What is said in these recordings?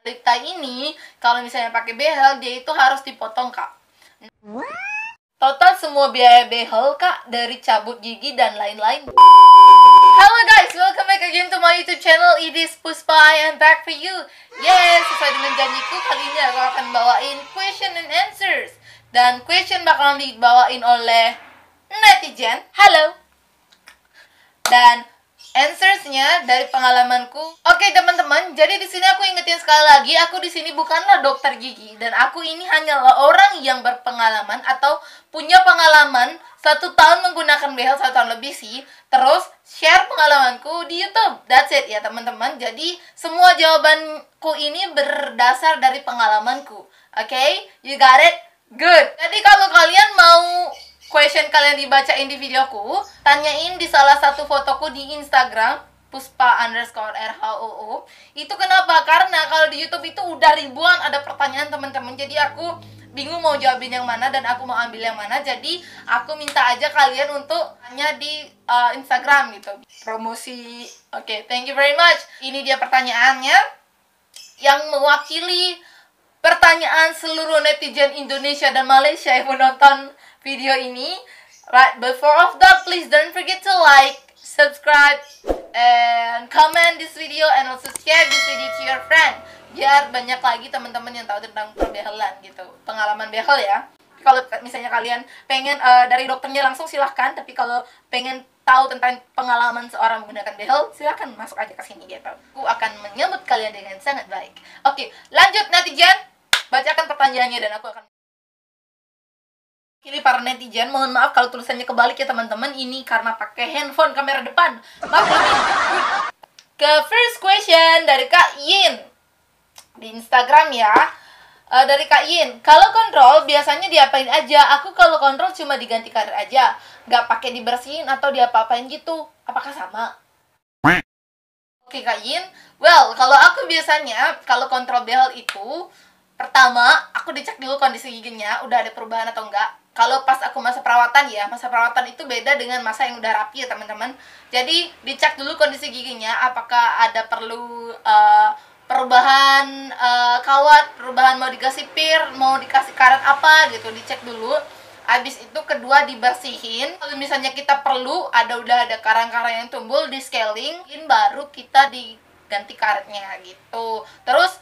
Balita ini kalau misalnya pakai behel, dia itu harus dipotong, Kak. Total semua biaya behel, Kak, dari cabut gigi dan lain-lain. Halo guys, welcome back again to my YouTube channel. It is Puspa, I am back for you. Yes, sesuai dengan janjiku, kali ini aku akan bawain question and answers. Dan question bakalan dibawain oleh netizen. Halo. Dan answersnya dari pengalamanku. Oke teman-teman, jadi di sini aku ingetin sekali lagi, aku di sini bukanlah dokter gigi dan aku ini hanyalah orang yang berpengalaman atau punya pengalaman 1 tahun menggunakan behel, 1 tahun lebih sih. Terus share pengalamanku di YouTube. That's it ya teman-teman. Jadi semua jawabanku ini berdasar dari pengalamanku. Oke, you got it? Good. Jadi kalau kalian mau question kalian dibacain di videoku, tanyain di salah satu fotoku di Instagram Puspa_RHOO. Itu kenapa? Karena kalau di YouTube itu udah ribuan ada pertanyaan teman-teman. Jadi aku bingung mau jawabin yang mana dan aku mau ambil yang mana. Jadi aku minta aja kalian untuk tanya di Instagram gitu. Promosi. Oke, thank you very much. Ini dia pertanyaannya yang mewakili pertanyaan seluruh netizen Indonesia dan Malaysia yang menonton video ini. Right, before of that, please don't forget to like, subscribe, and comment this video, and also share this video to your friend, biar banyak lagi teman-teman yang tahu tentang perbehelan gitu, pengalaman behel ya. Kalau misalnya kalian pengen dari dokternya langsung silahkan, tapi kalau pengen tahu tentang pengalaman seorang menggunakan behel, silahkan masuk aja ke sini gitu. Aku akan menyambut kalian dengan sangat baik. Oke, lanjut netizen, bacakan pertanyaannya dan aku akan pilih para netizen. Mohon maaf kalau tulisannya kebalik ya teman-teman, ini karena pakai handphone kamera depan. Maklumin. Ke first question dari Kak Yin di Instagram ya. Dari Kak Yin, kalau kontrol biasanya diapain aja? Aku kalau kontrol cuma diganti karet aja, nggak pakai dibersihin atau diapa-apain gitu. Apakah sama? Oke Kak Yin, well kalau aku biasanya kalau kontrol behel itu, pertama aku dicek dulu kondisi giginya udah ada perubahan atau enggak. Kalau pas aku masa perawatan ya, masa perawatan itu beda dengan masa yang udah rapi ya teman-teman. Jadi dicek dulu kondisi giginya, apakah ada perlu perubahan kawat, perubahan mau dikasih pir, mau dikasih karet apa gitu, dicek dulu. Habis itu kedua dibersihin. Kalau misalnya kita perlu udah ada karang-karang yang tumbuh, di scaling, baru kita diganti karetnya gitu. Terus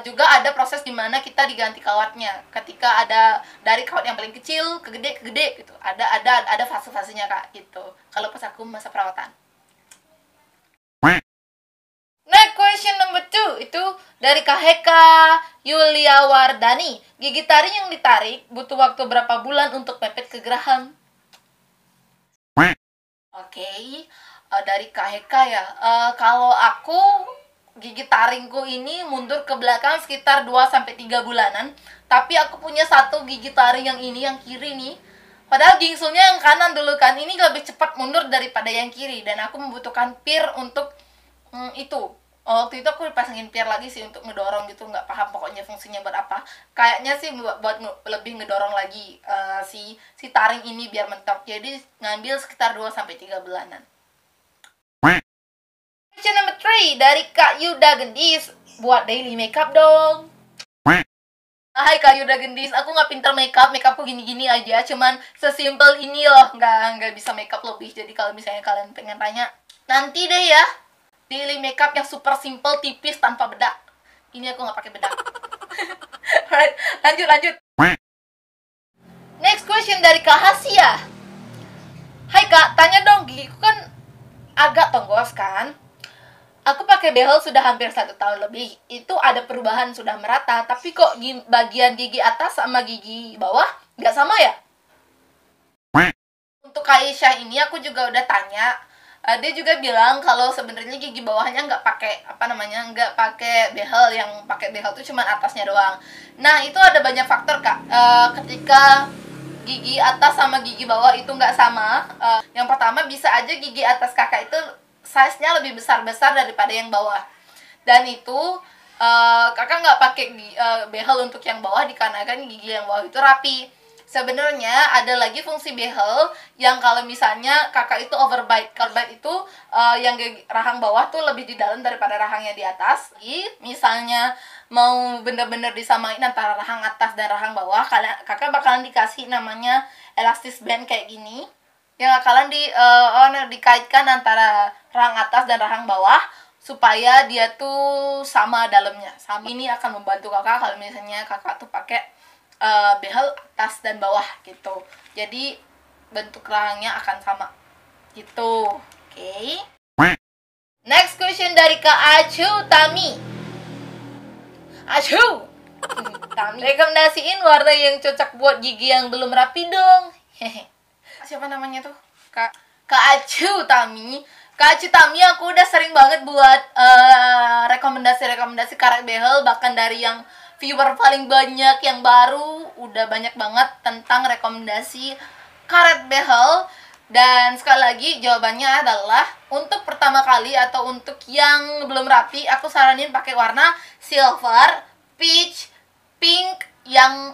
juga ada proses dimana kita diganti kawatnya. Ketika ada dari kawat yang paling kecil ke gede gitu. Ada fase-fasenya Kak gitu. Kalau pas aku masa perawatan. Next question number 2 itu dari Kak Heka Yuliawardani. Gigi taring yang ditarik butuh waktu berapa bulan untuk mepet ke geraham? Oke, dari Kak Heka ya. Kalau aku gigi taringku ini mundur ke belakang sekitar 2-3 bulanan. Tapi aku punya satu gigi taring yang ini, yang kiri nih. Padahal gingsulnya yang kanan dulu kan. Ini lebih cepat mundur daripada yang kiri. Dan aku membutuhkan pir untuk itu. Waktu itu aku pasangin pir lagi sih untuk ngedorong gitu. Nggak paham pokoknya fungsinya buat apa. Kayaknya sih buat lebih ngedorong lagi si taring ini biar mentok. Jadi ngambil sekitar 2-3 bulanan. Question number 3 dari Kak Yuda Gendis. Buat daily makeup dong. Hai Kak Yuda Gendis, aku nggak pinter makeupku gini-gini aja. Cuman sesimpel ini loh, nggak bisa makeup lebih. Jadi kalau misalnya kalian pengen tanya, nanti deh ya. Daily makeup yang super simple, tipis, tanpa bedak. Ini aku nggak pakai bedak. Alright, lanjut. Next question dari Kak Hasia. Hai Kak, tanya dong, gigiku kan agak tonggos kan? Aku pakai behel sudah hampir 1 tahun lebih. Itu ada perubahan, sudah merata. Tapi kok bagian gigi atas sama gigi bawah nggak sama ya? Untuk Kak Aisyah ini aku juga udah tanya. Dia juga bilang kalau sebenarnya gigi bawahnya nggak pakai behel. Yang pakai behel itu cuma atasnya doang. Nah itu ada banyak faktor Kak. Ketika gigi atas sama gigi bawah itu nggak sama. Yang pertama bisa aja gigi atas kakak itu size-nya lebih besar daripada yang bawah. Dan itu kakak nggak pakai behel untuk yang bawah dikarenakan gigi yang bawah itu rapi. Sebenarnya ada lagi fungsi behel yang kalau misalnya kakak itu overbite. Kalau bite itu yang rahang bawah tuh lebih di dalam daripada rahang yang di atas. Misalnya mau bener-bener disamain antara rahang atas dan rahang bawah, kakak bakalan dikasih namanya elastis band kayak gini. Yang bakalan dikaitkan antara rahang atas dan rahang bawah supaya dia tuh sama dalamnya. Ini akan membantu kakak kalau misalnya kakak tuh pakai behel atas dan bawah gitu. Jadi bentuk rahangnya akan sama gitu. Oke. Next question dari Kak Acu Tami. Acu Tami, rekomendasiin warna yang cocok buat gigi yang belum rapi dong. Siapa namanya tuh? Kak Acu Tami. Kak Acu Tami, aku udah sering banget buat rekomendasi karet behel, bahkan dari yang viewer paling banyak yang baru udah banyak banget tentang rekomendasi karet behel. Dan sekali lagi jawabannya adalah untuk pertama kali atau untuk yang belum rapi, aku saranin pakai warna silver, peach, pink, yang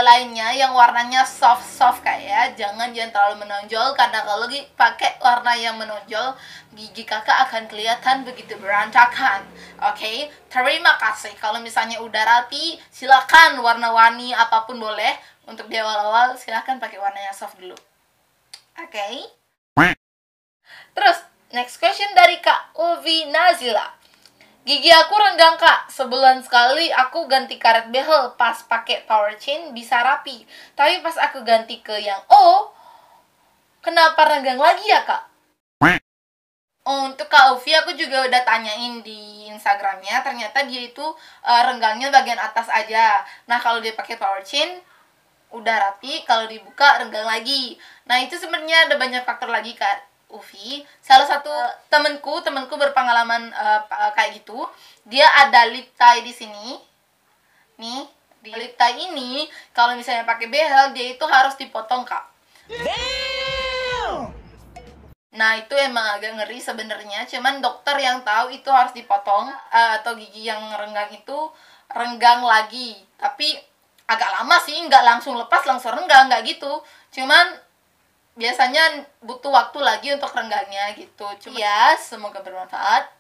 lainnya yang warnanya soft kayak jangan terlalu menonjol, karena kalau pakai warna yang menonjol gigi kakak akan kelihatan begitu berantakan. Oke, terima kasih. Kalau misalnya udah rapi, silakan warna-warni apapun boleh. Untuk di awal-awal silakan pakai warna yang soft dulu. Oke. Terus next question dari Kak Uvi Nazila. Gigi aku renggang kak, sebulan sekali aku ganti karet behel, pas pakai power chain bisa rapi. Tapi pas aku ganti ke yang O, kenapa renggang lagi ya kak? Untuk Kak Uvi aku juga udah tanyain di Instagramnya, ternyata dia itu renggangnya bagian atas aja. Nah kalau dia pakai power chain udah rapi, kalau dibuka renggang lagi. Nah itu sebenarnya ada banyak faktor lagi kak Uvi. Salah satu temenku berpengalaman kayak gitu. Dia ada lip tie di sini. Nih, di lip tie ini kalau misalnya pakai behel dia itu harus dipotong, Kak. Damn! Nah, itu emang agak ngeri sebenarnya. Cuman dokter yang tahu itu harus dipotong atau gigi yang renggang itu renggang lagi. Tapi agak lama sih, nggak langsung lepas langsung renggang, nggak gitu. Cuman biasanya butuh waktu lagi untuk renggangnya gitu. Cuma ya, semoga bermanfaat.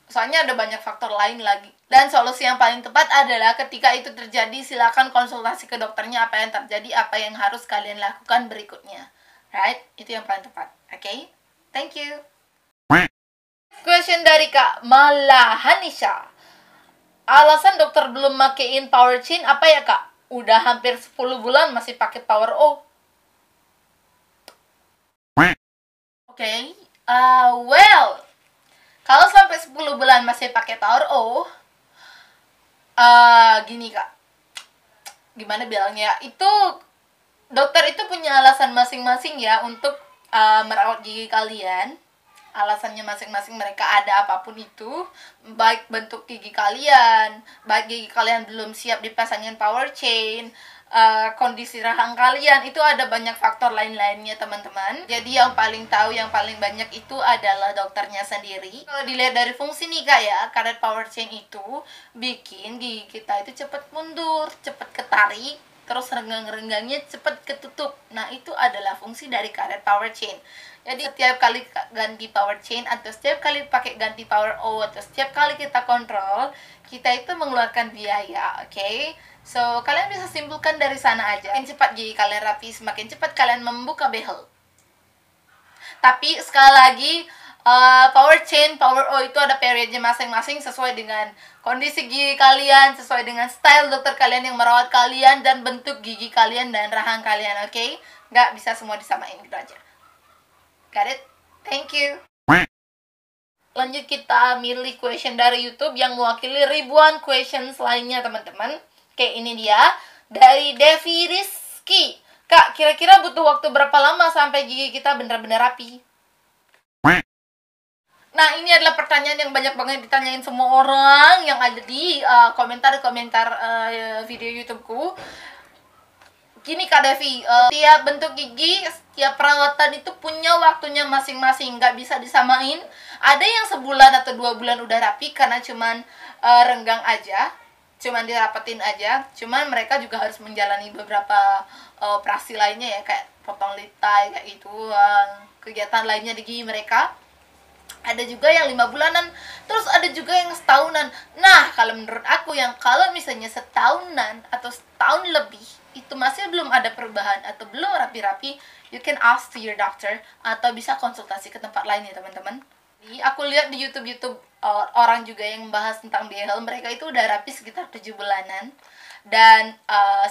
Soalnya ada banyak faktor lain lagi. Dan solusi yang paling tepat adalah ketika itu terjadi, silakan konsultasi ke dokternya apa yang terjadi, apa yang harus kalian lakukan berikutnya. Right? Itu yang paling tepat. Oke? Okay? Thank you. Question dari Kak Mala Hanisha. Alasan dokter belum makein power chain apa ya kak? Udah hampir 10 bulan masih pakai power O. Okay. Well, kalau sampai 10 bulan masih pakai power O, gini kak, gimana bilangnya, itu dokter itu punya alasan masing-masing ya untuk merawat gigi kalian. Alasannya masing-masing, mereka ada apapun itu, baik bentuk gigi kalian, baik gigi kalian belum siap dipasangin power chain, kondisi rahang kalian, itu ada banyak faktor lain-lainnya teman-teman. Jadi yang paling tahu, yang paling banyak itu adalah dokternya sendiri. Kalau dilihat dari fungsi nih kak ya, karet power chain itu bikin gigi kita itu cepat mundur, cepat ketarik, terus renggang-renggangnya cepat ketutup. Nah itu adalah fungsi dari karet power chain. Jadi setiap kali ganti power chain atau setiap kali pakai ganti power O atau setiap kali kita kontrol, kita itu mengeluarkan biaya, oke? Okay? So, kalian bisa simpulkan dari sana aja. Semakin cepat gigi kalian rapi, semakin cepat kalian membuka behel. Tapi sekali lagi, power chain, power O itu ada periodnya masing-masing sesuai dengan kondisi gigi kalian, sesuai dengan style dokter kalian yang merawat kalian, dan bentuk gigi kalian dan rahang kalian, oke? Okay? Nggak bisa semua disamain gitu aja. Got it? Thank you. Lanjut kita milih question dari YouTube yang mewakili ribuan questions lainnya teman-teman. Oke, ini dia dari Devi Rizky. Kak, kira-kira butuh waktu berapa lama sampai gigi kita benar-benar rapi? Nah, ini adalah pertanyaan yang banyak banget ditanyain semua orang yang ada di komentar-komentar video YouTubeku. Gini Kak Devi, tiap bentuk gigi, setiap perawatan itu punya waktunya masing-masing, nggak bisa disamain. Ada yang sebulan atau 2 bulan udah rapi karena cuman renggang aja. cuman dirapetin aja. Cuman mereka juga harus menjalani beberapa operasi lainnya ya, kayak potong litai kayak gitu, kegiatan lainnya di gigi mereka. Ada juga yang 5 bulanan, terus ada juga yang setahunan. Nah, kalau menurut aku yang kalau misalnya setahunan atau setahun lebih itu masih belum ada perubahan atau belum rapi-rapi, you can ask to your doctor atau bisa konsultasi ke tempat lain ya teman-teman. Jadi aku lihat di YouTube orang juga yang membahas tentang behel, mereka itu udah rapi sekitar 7 bulanan dan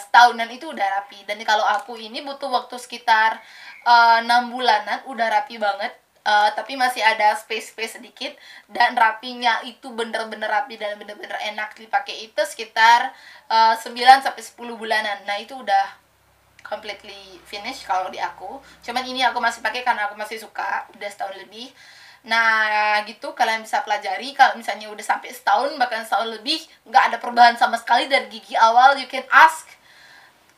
setahunan itu udah rapi. Dan kalau aku ini butuh waktu sekitar 6 bulanan udah rapi banget. Tapi masih ada space sedikit, dan rapinya itu bener-bener rapi dan bener-bener enak dipakai itu sekitar 9 sampai 10 bulanan. Nah, itu udah completely finish kalau di aku. Cuman ini aku masih pakai karena aku masih suka, udah setahun lebih. Nah, gitu kalian bisa pelajari. Kalau misalnya udah sampai setahun, bahkan setahun lebih nggak ada perubahan sama sekali dari gigi awal, you can ask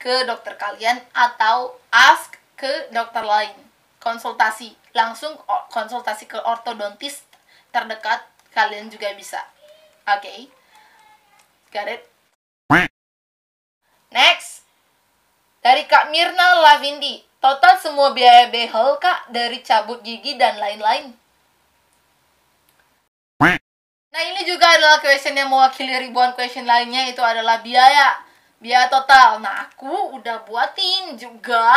ke dokter kalian atau ask ke dokter lain, konsultasi langsung, konsultasi ke ortodontis terdekat kalian juga bisa. Oke, got it. Next, dari Kak Mirna Lavindi, total semua biaya behel Kak, dari cabut gigi dan lain-lain. Nah, ini juga adalah question yang mewakili ribuan question lainnya, itu adalah biaya total. Nah, aku udah buatin juga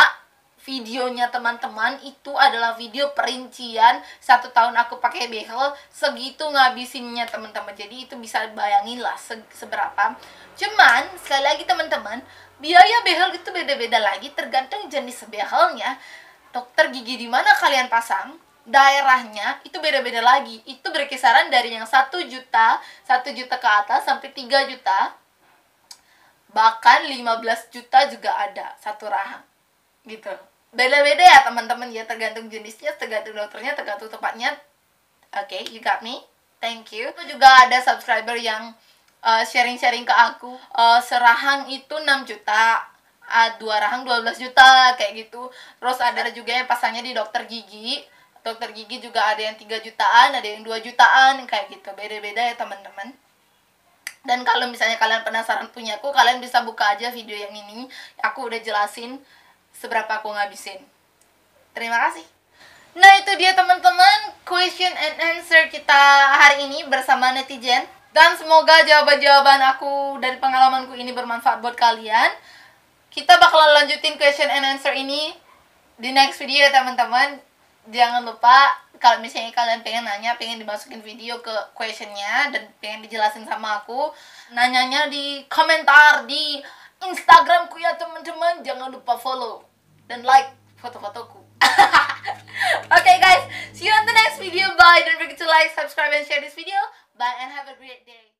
videonya teman-teman, itu adalah video perincian 1 tahun aku pakai behel, segitu ngabisinnya teman-teman. Jadi itu bisa bayangin lah seberapa. Cuman sekali lagi teman-teman, biaya behel itu beda-beda lagi tergantung jenis behelnya. Dokter gigi di mana kalian pasang, daerahnya itu beda-beda lagi. Itu berkisaran dari yang 1 juta ke atas sampai 3 juta, bahkan 15 juta juga ada satu rahang gitu. Beda-beda ya teman-teman ya, tergantung jenisnya, tergantung dokternya, tergantung tempatnya. Oke, you got me, thank you. Itu juga ada subscriber yang sharing-sharing ke aku, serahang itu 6 juta, 2 rahang 12 juta kayak gitu. Terus ada juga yang pasangnya di dokter gigi juga ada yang 3 jutaan, ada yang 2 jutaan kayak gitu. Beda-beda ya teman-teman. Dan kalau misalnya kalian penasaran punya aku, kalian bisa buka aja video yang ini, aku udah jelasin seberapa aku ngabisin. Terima kasih. Nah, itu dia teman-teman question and answer kita hari ini bersama netizen. Dan semoga jawaban-jawaban aku dari pengalamanku ini bermanfaat buat kalian. Kita bakalan lanjutin question and answer ini di next video ya teman-teman. Jangan lupa kalau misalnya kalian pengen nanya, pengen dimasukin video ke questionnya dan pengen dijelasin sama aku, nanyanya di komentar di Instagramku ya teman-teman. Jangan lupa follow dan like foto-fotoku. Okay guys, see you on the next video. Bye. Don't forget to like, subscribe, and share this video. Bye and have a great day.